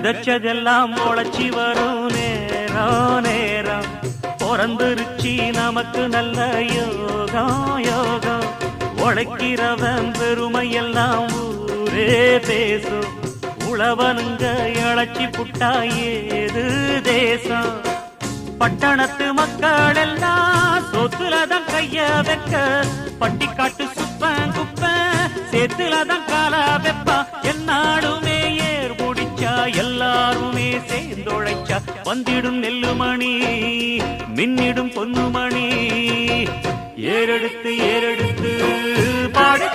விதைச்சதெல்லாம் முளைச்சி வரும் நேரம் நேரம் பிறந்துருச்சி நமக்கு நல்ல யோகம் யோகம் உழைக்கிறவன் பெருமையெல்லாம் ஊரே பேசும் உழவனுங்க இழைச்சி புட்டா ஏது தேசம் பட்டணத்து மக்கள் எல்லாம் சொத்துலதான் கைய வைக்க பட்டிக்காட்டு சுப்பன் குப்பன் சேத்துலதான் காலா வெப்பா என்னாலுமே ஏர் முடிச்சா எல்லாருமே சேர்ந்தொழைச்சா வந்திடும் நெல்லுமணி மின்னிடும் பொன்னுமணி ஏறெடுத்து பாடி